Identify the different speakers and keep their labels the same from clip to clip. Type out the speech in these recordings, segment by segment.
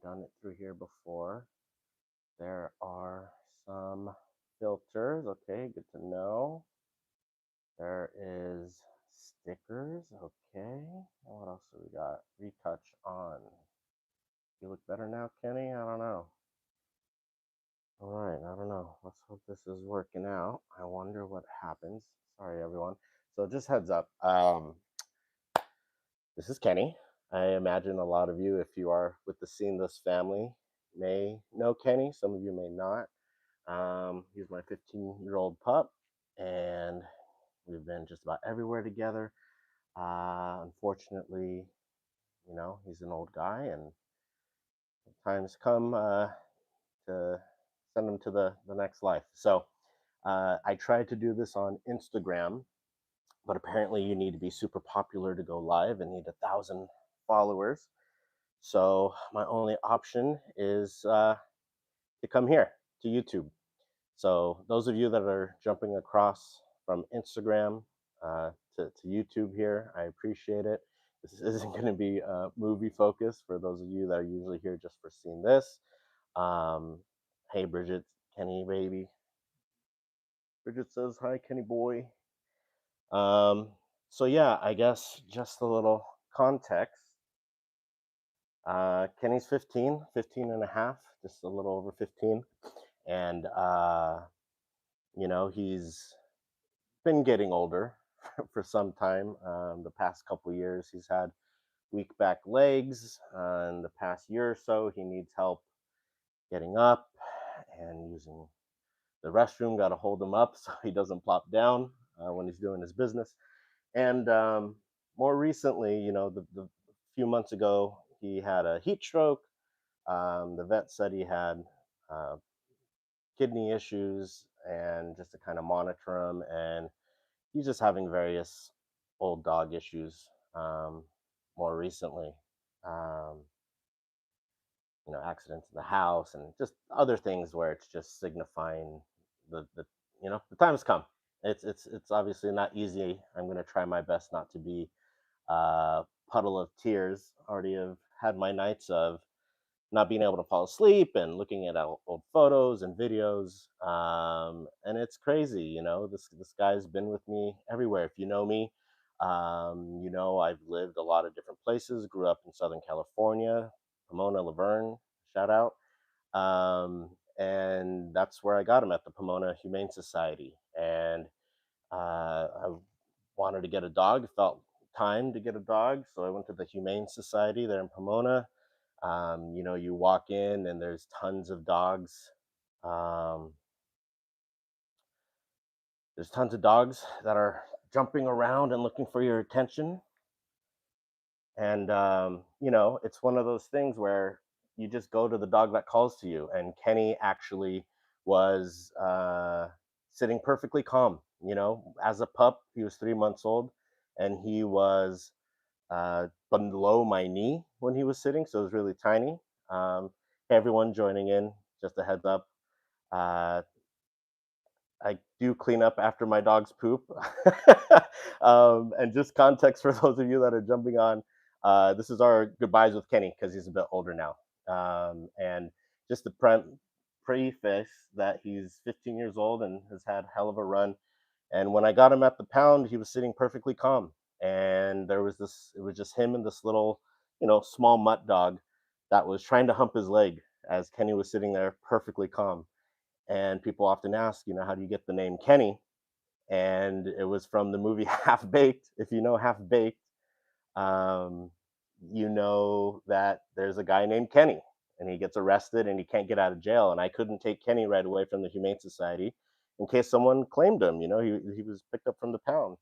Speaker 1: done it through here before. There are some filters. Okay, good to know. There is stickers. Okay. What else do we got? Retouch on. You look better now, Kenny? I don't know. All right, I don't know. Let's hope this is working out. I wonder what happens. Sorry, everyone. So just heads up. This is Kenny. I imagine a lot of you, if you are with the Seamless family, may know Kenny. Some of you may not. He's my 15-year-old pup, and we've been just about everywhere together. Unfortunately, he's an old guy, and times come to send him to the next life. So I tried to do this on Instagram, but apparently you need to be super popular to go live and need 1,000 followers. So my only option is to come here to YouTube. So those of you that are jumping across from Instagram to YouTube here, I appreciate it. This isn't going to be movie focused for those of you that are usually here just for seeing this. Um, hey, Bridget, Kenny, baby. Bridget says, hi, Kenny boy. Um, so yeah, I guess just a little context. Kenny's 15 and a half, just a little over 15. And, he's been getting older for some time. The past couple years, he's had weak back legs. In the past year or so, he needs help getting up and using the restroom. Got to hold him up so he doesn't plop down when he's doing his business. And more recently, the few months ago, he had a heat stroke. The vet said he had uh, kidney issues and just to kind of monitor him. And he's just having various old dog issues more recently. Um, Accidents in the house and just other things where it's just signifying the time's come. It's obviously not easy. I'm going to try my best not to be puddle of tears. Already have had my nights of not being able to fall asleep and looking at old photos and videos. And it's crazy, this guy's been with me everywhere. If you know me, I've lived a lot of different places, grew up in Southern California, Pomona, Laverne, shout out. And that's where I got him, at the Pomona Humane Society. And I wanted to get a dog, felt time to get a dog. So I went to the Humane Society there in Pomona. You walk in and there's tons of dogs. Um, there's tons of dogs that are jumping around and looking for your attention. And, it's one of those things where you just go to the dog that calls to you. And Kenny actually was sitting perfectly calm. As a pup, he was 3 months old and he was below my knee when he was sitting. So it was really tiny. Hey, everyone joining in, just a heads up. Uh, I do clean up after my dog's poop. And just context for those of you that are jumping on, this is our goodbyes with Kenny because he's a bit older now. And just to preface that he's 15 years old and has had hell of a run. And when I got him at the pound, he was sitting perfectly calm. And it was just him and this little, small mutt dog that was trying to hump his leg as Kenny was sitting there perfectly calm. And people often ask, how do you get the name Kenny? And it was from the movie Half Baked. If you know Half Baked, um, you know that there's a guy named Kenny and he gets arrested and he can't get out of jail. And I couldn't take Kenny right away from the Humane Society in case someone claimed him. He was picked up from the pound.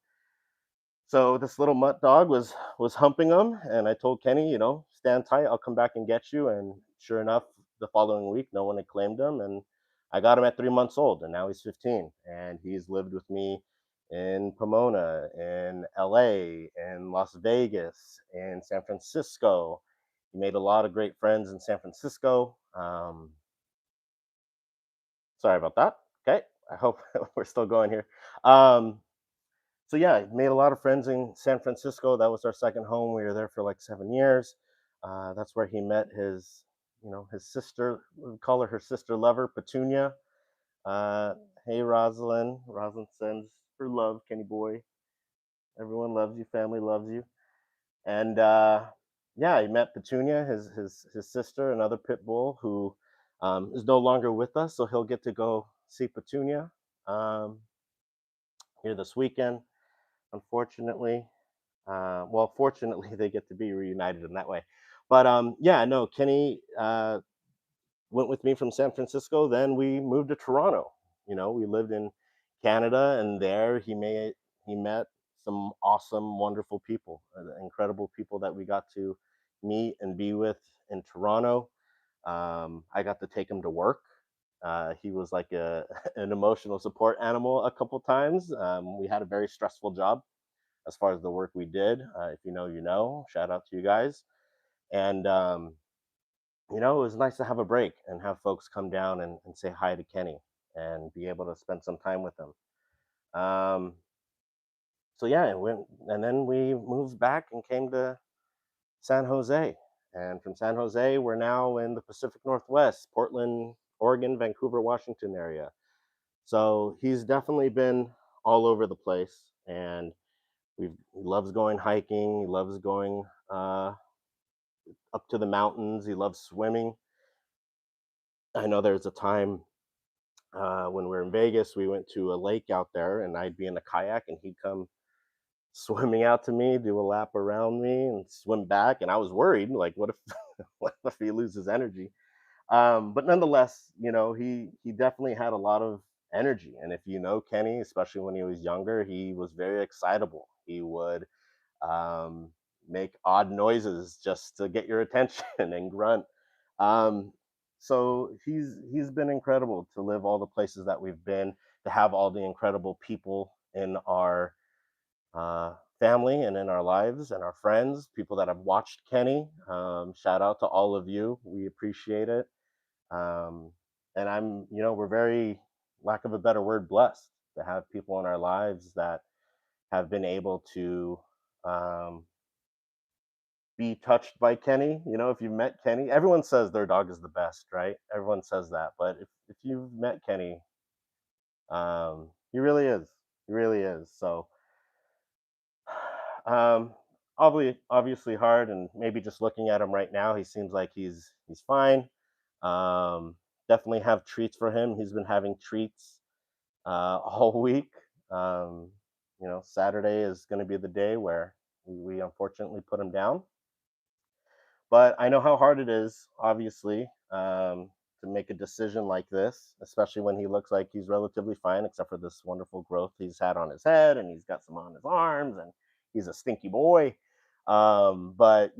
Speaker 1: So this little mutt dog was humping him, and I told Kenny, stand tight. I'll come back and get you. And sure enough, the following week, no one had claimed him, and I got him at 3 months old, and now he's 15, and he's lived with me in Pomona, in LA, in Las Vegas, in San Francisco. He made a lot of great friends in San Francisco. Sorry about that. Okay, I hope we're still going here. Um, so yeah, I made a lot of friends in San Francisco. That was our second home. We were there for like 7 years. That's where he met his his sister, we call her sister lover, Petunia. Uh, hey, Rosalind. Rosalind sends her love, Kenny boy. Everyone loves you. Family loves you. And yeah, he met Petunia, his sister, another pit bull who is no longer with us. So he'll get to go see Petunia um, here this weekend. Unfortunately, well, fortunately, they get to be reunited in that way. But yeah, no, Kenny went with me from San Francisco. Then we moved to Toronto. We lived in Canada, and there he met some awesome, wonderful people, incredible people that we got to meet and be with in Toronto. I got to take him to work. He was like an emotional support animal a couple times. We had a very stressful job as far as the work we did. If you know, you know. Shout out to you guys. And it was nice to have a break and have folks come down and say hi to Kenny and be able to spend some time with him. Um, so yeah, and then we moved back and came to San Jose. And from San Jose, we're now in the Pacific Northwest, Portland, Oregon, Vancouver, Washington area. So he's definitely been all over the place, and he loves going hiking. He loves going up to the mountains. He loves swimming. I know there's a time when we were in Vegas, we went to a lake out there, and I'd be in a kayak, and he'd come swimming out to me, do a lap around me, and swim back. And I was worried, like, what if what if he loses energy? But nonetheless, he definitely had a lot of energy. And if you know Kenny, especially when he was younger, he was very excitable. He would um, make odd noises just to get your attention and grunt. Um, so he's been incredible to live all the places that we've been, to have all the incredible people in our family and in our lives and our friends, people that have watched Kenny. Shout out to all of you. We appreciate it. Um, and we're very, lack of a better word, blessed to have people in our lives that have been able to um, be touched by Kenny. If you've met Kenny, everyone says their dog is the best, right? Everyone says that. But if you've met Kenny, he really is. He really is. So, um, obviously hard, and maybe just looking at him right now, he seems like he's fine. Um, Definitely have treats for him. He's been having treats all week. Um, Saturday is going to be the day where we unfortunately put him down. But I know how hard it is, obviously, to make a decision like this, especially when he looks like he's relatively fine, except for this wonderful growth he's had on his head, and he's got some on his arms, and he's a stinky boy. But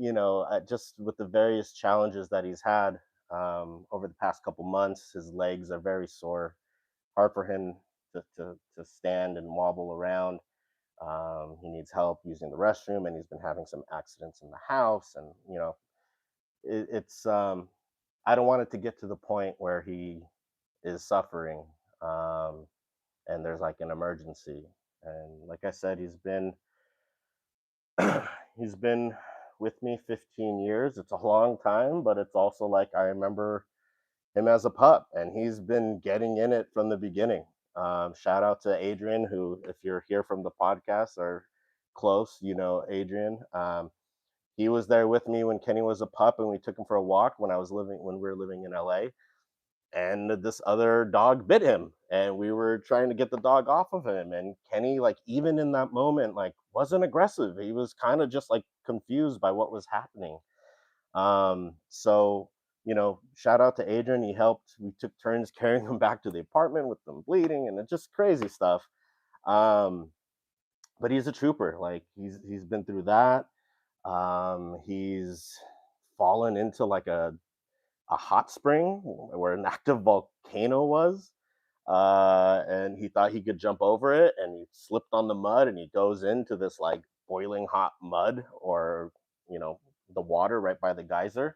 Speaker 1: just with the various challenges that he's had over the past couple months, his legs are very sore, hard for him to stand and wobble around. He needs help using the restroom, and he's been having some accidents in the house, and it's I don't want it to get to the point where he is suffering, um, and there's like an emergency. And like I said, he's been with me 15 years. It's a long time, but it's also like I remember him as a pup, and he's been getting in it from the beginning. Shout out to Adrian, who, if you're here from the podcast or close, Adrian. He was there with me when Kenny was a pup, and we took him for a walk when we were living in LA. And this other dog bit him, and we were trying to get the dog off of him. And Kenny, like, even in that moment, like, wasn't aggressive. He was kind of just like confused by what was happening. So shout out to Adrian. He helped. We took turns carrying him back to the apartment with them bleeding, and it's just crazy stuff. Um, but he's a trooper. Like, he's been through that. He's fallen into like a hot spring where an active volcano was. And he thought he could jump over it, and he slipped on the mud, and he goes into this like boiling hot mud, or you know the water right by the geyser.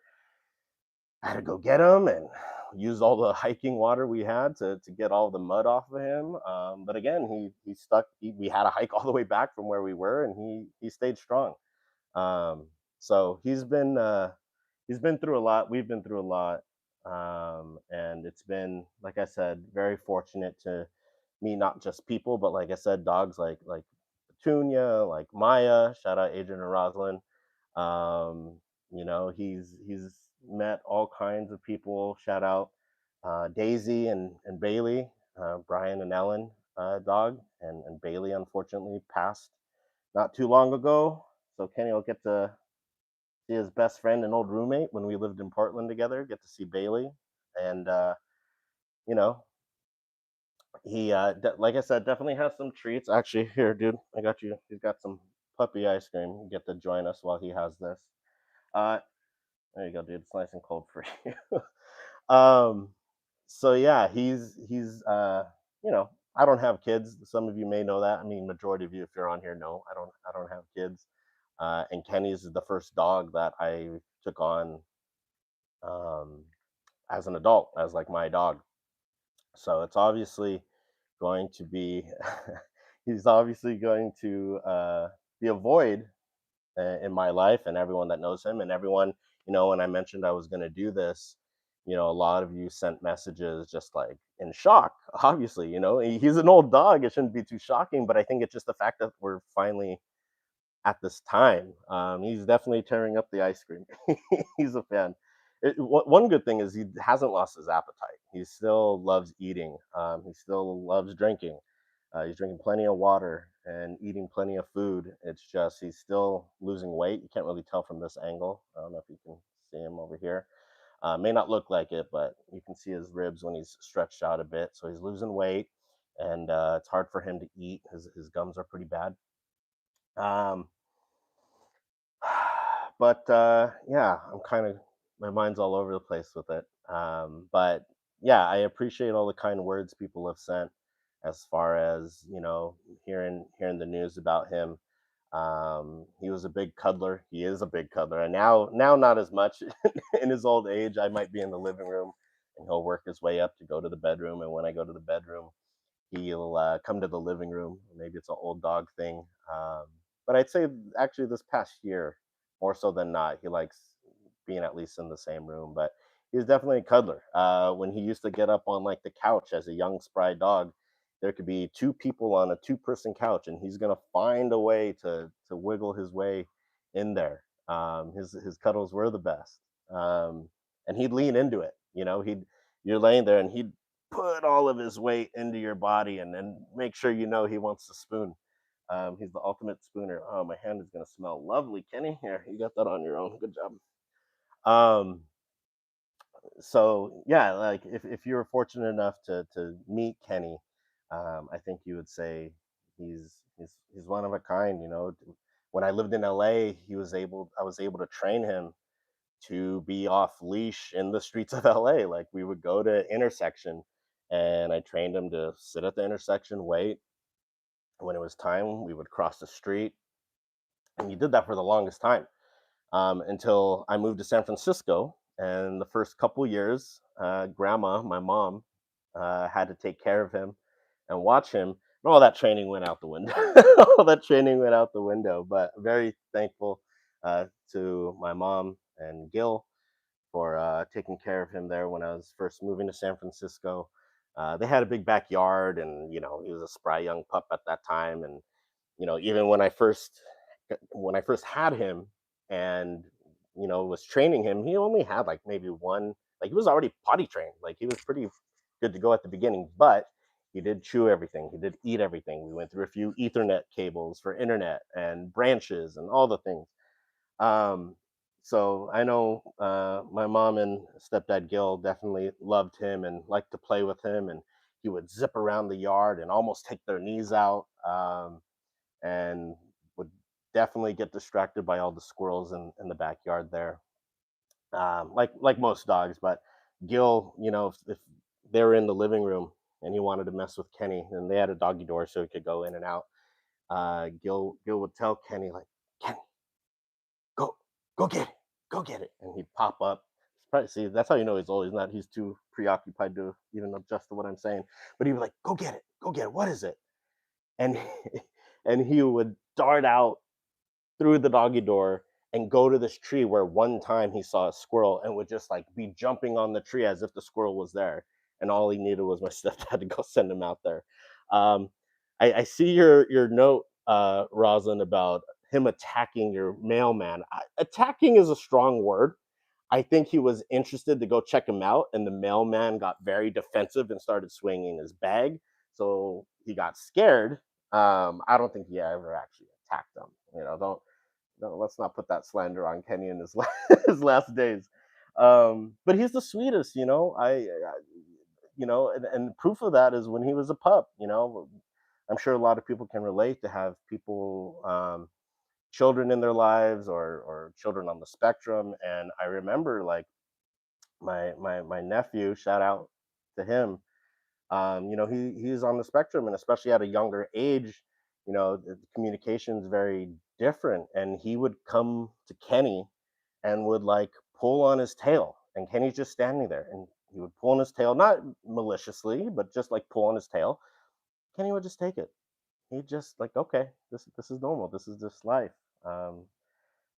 Speaker 1: I had to go get him and use all the hiking water we had to get all the mud off of him. But again, he stuck. We had to hike all the way back from where we were, and he stayed strong. Um, so he's been through a lot. We've been through a lot, and it's been, like I said, very fortunate to meet not just people, but like I said, dogs like Petunia, like Maya. Shout out Adrian and Rosalind. Um, he's met all kinds of people. Shout out Daisy and Bailey, Brian and Ellen dog, and Bailey unfortunately passed not too long ago. So Kenny will get to see his best friend and old roommate when we lived in Portland together. Get to see Bailey, and you know, like I said, definitely has some treats. Actually, here, dude, I got you. He's got some puppy ice cream. You get to join us while he has this. Uh, there you go, dude. It's nice and cold for you. um, so yeah, you know, I don't have kids. Some of you may know that. I mean, majority of you, if you're on here, know I don't have kids. And Kenny's is the first dog that I took on um, as an adult, as like my dog. So it's obviously going to be, he's obviously going to be a void in my life, and everyone that knows him, and everyone, when I mentioned I was going to do this, a lot of you sent messages just like in shock. Obviously, he's an old dog. It shouldn't be too shocking, but I think it's just the fact that we're finally at this time. He's definitely tearing up the ice cream. He's a fan. One good thing is he hasn't lost his appetite. He still loves eating. He still loves drinking. He's drinking plenty of water and eating plenty of food. It's just he's still losing weight. You can't really tell from this angle. I don't know if you can see him over here. May not look like it, but you can see his ribs when he's stretched out a bit. So he's losing weight, and it's hard for him to eat. His gums are pretty bad. Um, but yeah, I'm kind of my mind's all over the place with it. But yeah, I appreciate all the kind words people have sent as far as hearing the news about him. He was a big cuddler. He is a big cuddler, and now not as much. In his old age, I might be in the living room, and he'll work his way up to go to the bedroom. And when I go to the bedroom, he'll come to the living room. Maybe it's an old dog thing. But I'd say actually this past year, more so than not, he likes being at least in the same room. But he's definitely a cuddler. When he used to get up on like the couch as a young spry dog, there could be two people on a two-person couch, and he's gonna find a way to wiggle his way in there. His cuddles were the best, and he'd lean into it. You're laying there, and he'd put all of his weight into your body, and then make sure he wants to spoon. He's the ultimate spooner. Oh, my hand is gonna smell lovely, Kenny. Here, you got that on your own. Good job. Um, so yeah, like if you were fortunate enough to meet Kenny, I think you would say he's one of a kind. When I lived in LA, I was able to train him to be off leash in the streets of LA. Like we would go to intersection, and I trained him to sit at the intersection, wait. When it was time, we would cross the street, and he did that for the longest time, until I moved to San Francisco. And the first couple years, grandma, my mom, had to take care of him and watch him. And all that training went out the window. All that training went out the window. But very thankful to my mom and Gil for taking care of him there when I was first moving to San Francisco. They had a big backyard, and he was a spry young pup at that time. And even when I first had him, and was training him, he only had like maybe one. Like he was already potty trained. Like he was pretty good to go at the beginning, but he did chew everything. He did eat everything. We went through a few Ethernet cables for internet and branches and all the things. Um, so I know my mom and stepdad Gil definitely loved him and liked to play with him, and he would zip around the yard and almost take their knees out, and would definitely get distracted by all the squirrels in the backyard there, like most dogs. But Gil, if they were in the living room and he wanted to mess with Kenny, and they had a doggy door so he could go in and out, Gil would tell Kenny like, Kenny, go go get it, go get it, and he'd pop up. See, that's how he's old. He's too preoccupied to even adjust to what I'm saying. But he'd be like, go get it, go get it. What is it? And and he would dart out through the doggy door and go to this tree where one time he saw a squirrel and would just like be jumping on the tree as if the squirrel was there. And all he needed was my stepdad to go send him out there. Um, I see your note, Rosalind, about him attacking your mailman. Attacking is a strong word. I think he was interested to go check him out, and the mailman got very defensive and started swinging his bag. So he got scared. I don't think he ever actually attacked him. Don't no, let's not put that slander on Kenny in his his last days. But he's the sweetest, and proof of that is when he was a pup. I'm sure a lot of people can relate to have people, children in their lives, or children on the spectrum. And I remember like my nephew, shout out to him. He's on the spectrum, and especially at a younger age, the communication is very different. And he would come to Kenny and would like pull on his tail, and Kenny's just standing there, and he would pull on his tail, not maliciously, but just like pull on his tail. Kenny would just take it. He just like, okay, this is normal. This is just life. Um,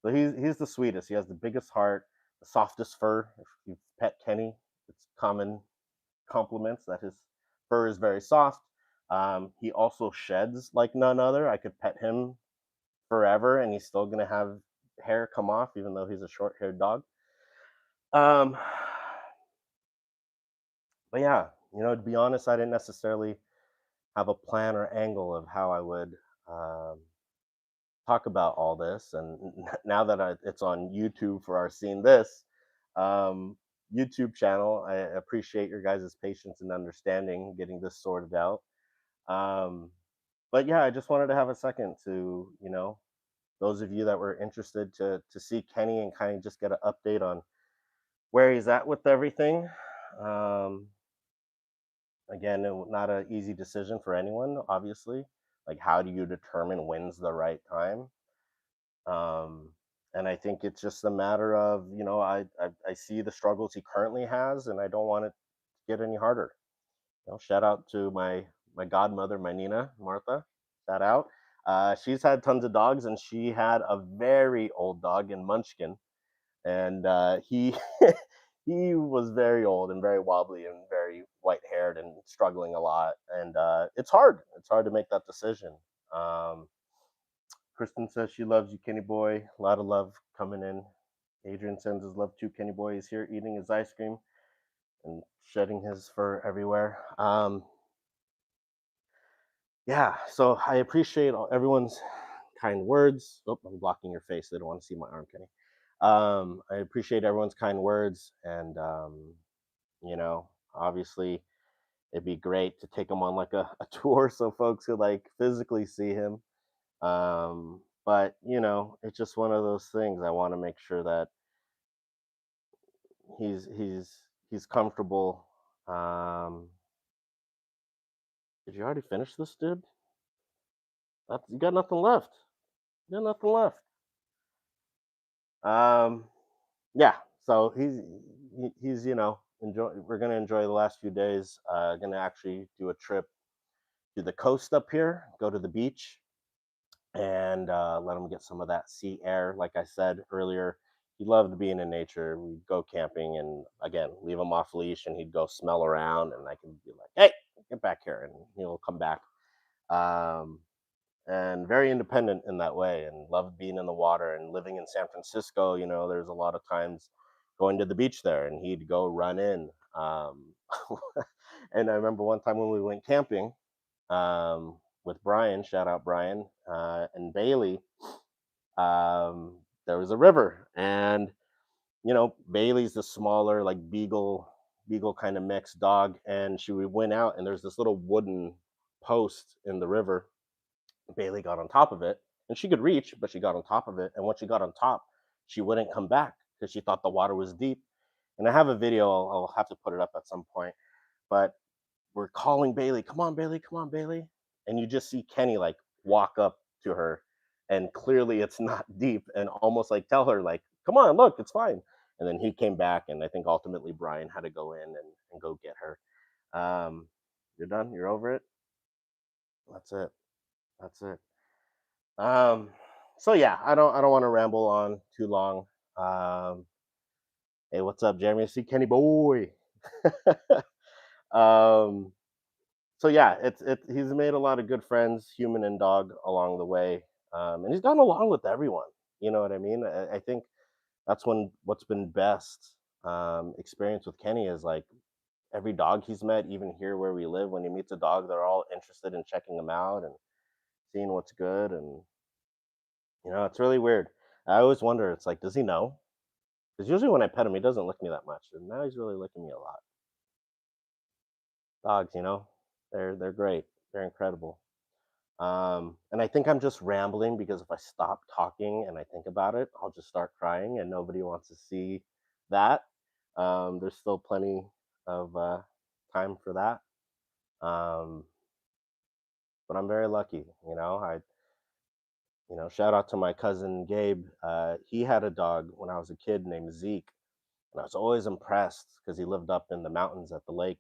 Speaker 1: so he's the sweetest. He has the biggest heart, the softest fur. If you pet Kenny, it's common compliments that his fur is very soft. He also sheds like none other. I could pet him forever, and he's still gonna have hair come off, even though he's a short-haired dog. Um, but yeah, to be honest, I didn't necessarily have a plan or angle of how I would, um, talk about all this. And now that it's on YouTube for our Seeing This um, YouTube channel, I appreciate your guys' patience and understanding getting this sorted out. Um, but yeah, I just wanted to have a second to, those of you that were interested to see Kenny and kind of just get an update on where he's at with everything. Um, Again, not an easy decision for anyone, obviously. Like, how do you determine when's the right time? Um, and I think it's just a matter of, I see the struggles he currently has, and I don't want it to get any harder. Shout out to my godmother, my Nina, Martha. Shout out. She's had tons of dogs, and she had a very old dog in Munchkin, and he he was very old and very wobbly and very white haired and struggling a lot. And it's hard. It's hard to make that decision. Um, Kristen says she loves you, Kenny Boy. A lot of love coming in. Adrian sends his love to Kenny Boy. He's here eating his ice cream and shedding his fur everywhere. Yeah, so I appreciate everyone's kind words. Oh, I'm blocking your face. They don't want to see my arm, Kenny. I appreciate everyone's kind words, and obviously, it'd be great to take him on like a tour so folks could like physically see him. But it's just one of those things. I want to make sure that he's comfortable. Um, did you already finish this, dude? You got nothing left. You got nothing left. Um, yeah. So he's enjoy. We're gonna enjoy the last few days. Gonna actually do a trip to the coast up here. Go to the beach and let him get some of that sea air. Like I said earlier, he loved being in nature. We'd go camping, and again, leave him off leash, and he'd go smell around, and I can be like, "Hey, get back here," and he'll come back. Um, and very independent in that way, and loved being in the water. And living in San Francisco, there's a lot of times going to the beach there, and he'd go run in. And I remember one time when we went camping, with Brian, shout out Brian, and Bailey. There was a river, and Bailey's the smaller, like beagle kind of mixed dog, and she went out, and there's this little wooden post in the river. Bailey got on top of it, and she could reach, but she got on top of it. And once she got on top, she wouldn't come back because she thought the water was deep. And I have a video. I'll have to put it up at some point. But we're calling Bailey, come on, Bailey, come on, Bailey. And you just see Kenny like walk up to her, and clearly it's not deep, and almost like tell her, like, come on, look, it's fine. And then he came back, and I think ultimately Brian had to go in and go get her. You're done? You're over it? That's it. That's it. Um, So yeah, I don't want to ramble on too long. Um, hey, what's up, Jeremy? See Kenny boy. um, so yeah, he's made a lot of good friends, human and dog, along the way, and he's gotten along with everyone. You know what I mean? I think that's when what's been best experience with Kenny is like every dog he's met, even here where we live, when he meets a dog, they're all interested in checking him out and seeing what's good, and it's really weird. I always wonder, it's like, does he know? Because usually when I pet him, he doesn't lick me that much, and now he's really licking me a lot. Dogs, they're great. They're incredible. And I think I'm just rambling because if I stop talking and I think about it, I'll just start crying, and nobody wants to see that. There's still plenty of time for that. Um, but I'm very lucky. Shout out to my cousin Gabe. He had a dog when I was a kid named Zeke, and I was always impressed because he lived up in the mountains at the lake.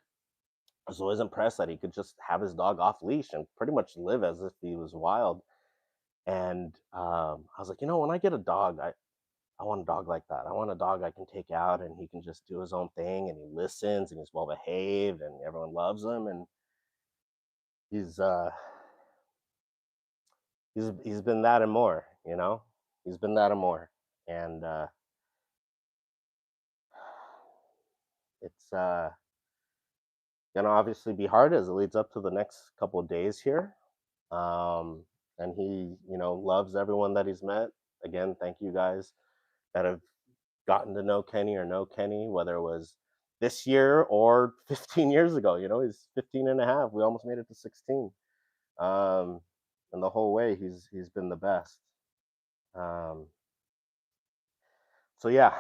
Speaker 1: I was always impressed that he could just have his dog off leash and pretty much live as if he was wild. And I was like, when I get a dog, I want a dog like that. I want a dog I can take out and he can just do his own thing and he listens and he's well behaved and everyone loves him. And he's uh, he's been that and more. He's been that and more. And it's gonna obviously be hard as it leads up to the next couple of days here. Um, and he, loves everyone that he's met. Again, thank you guys that have gotten to know Kenny or know Kenny, whether it was this year or 15 years ago. He's 15 and a half. We almost made it to 16. Um, and the whole way he's been the best. Um, so yeah,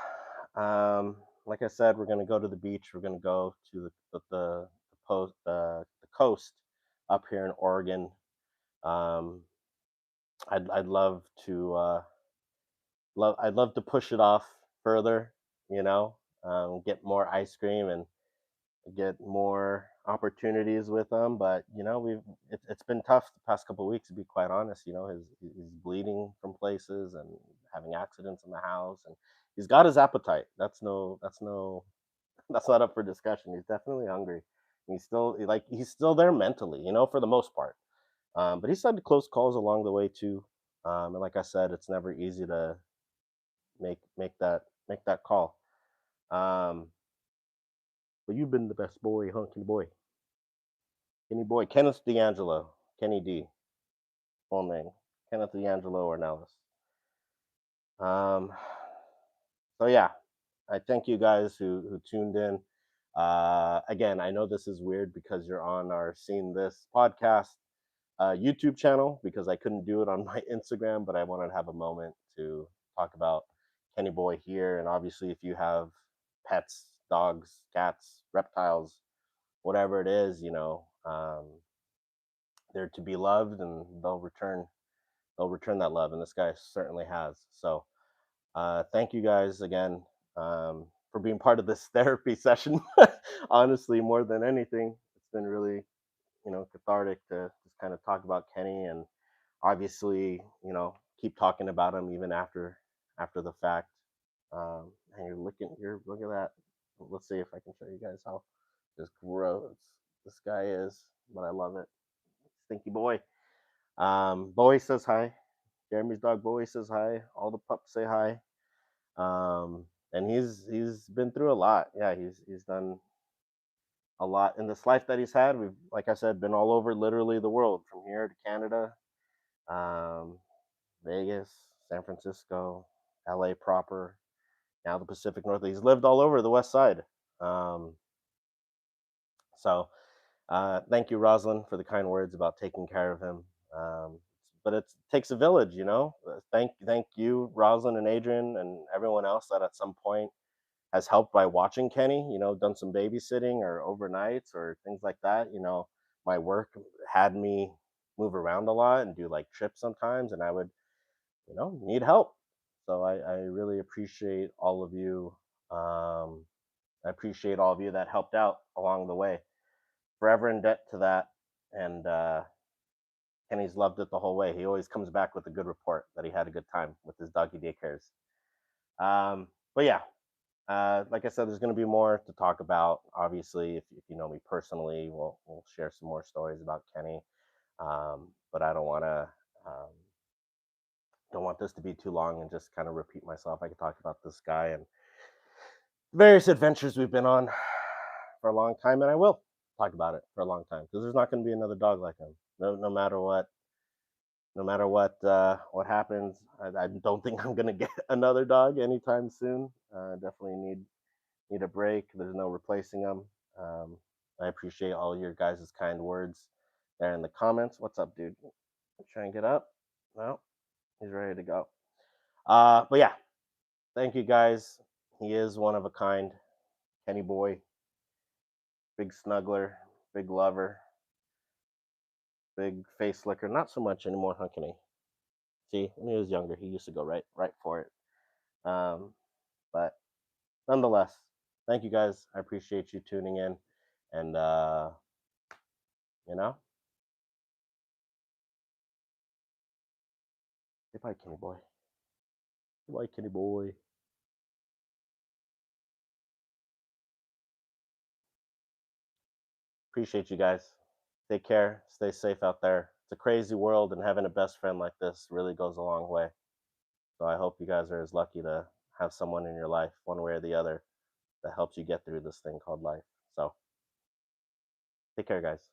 Speaker 1: like I said, we're gonna go to the beach. We're gonna go to the coast up here in Oregon. Um, I'd love to I'd love to push it off further. Get more ice cream and get more opportunities with him. But it's been tough the past couple of weeks, to be quite honest. He's bleeding from places and having accidents in the house, and he's got his appetite. That's no that's not up for discussion. He's definitely hungry. He's still there mentally, for the most part. But he's had close calls along the way too. And like I said, it's never easy to make that call. Um, but you've been the best boy, hunky boy. Kenny Boy, Kenneth D'Angelo, Kenny D, full name, Kenneth D'Angelo Ornelas. Um, so yeah, I thank you guys who tuned in. Again, I know this is weird because you're on our Seen This podcast YouTube channel because I couldn't do it on my Instagram, but I wanted to have a moment to talk about Kenny Boy here. And obviously, if you have pets, dogs, cats, reptiles, whatever it is, they're to be loved and they'll return that love, and this guy certainly has. So thank you guys again for being part of this therapy session. Honestly, more than anything, it's been really cathartic to just kind of talk about Kenny, and obviously keep talking about him even after the fact. And you're look at that. Let's see if I can show you guys how just gross this guy is, but I love it. Stinky boy. Bowie says hi. Jeremy's dog Bowie says hi. All the pups say hi. And he's been through a lot. Yeah, he's done a lot in this life that he's had. We've, like I said, been all over literally the world, from here to Canada, um, Vegas, San Francisco, LA proper, now the Pacific Northwest. He's lived all over the West Side. Um, so thank you, Rosalind, for the kind words about taking care of him. Um, but it takes a village, you know. Thank you, Rosalind and Adrian, and everyone else that at some point has helped by watching Kenny. Done some babysitting or overnights or things like that. My work had me move around a lot and do like trips sometimes, and I would, need help. So I really appreciate all of you. I appreciate all of you that helped out along the way. Forever in debt to that. And Kenny's loved it the whole way. He always comes back with a good report that he had a good time with his doggy daycares. But yeah, like I said, there's going to be more to talk about. Obviously, if you know me personally, we'll share some more stories about Kenny. But I don't want this to be too long and just kind of repeat myself. I could talk about this guy and various adventures we've been on for a long time, and I will talk about it for a long time because there's not going to be another dog like him. No matter what, what happens, I don't think I'm gonna get another dog anytime soon. Definitely need a break. There's no replacing them. Um, I appreciate all your guys' kind words there in the comments. What's up, dude? Try and get up. No, he's ready to go. But yeah, thank you guys. He is one of a kind. Kenny boy, big snuggler, big lover, big face licker. Not so much anymore, huh, Kenny? See, when he was younger, he used to go right for it. But nonetheless, thank you guys. I appreciate you tuning in, and you know, goodbye, Kenny boy. Goodbye, Kenny boy. Appreciate you guys. Take care. Stay safe out there. It's a crazy world, and having a best friend like this really goes a long way. So I hope you guys are as lucky to have someone in your life, one way or the other, that helps you get through this thing called life. So take care, guys.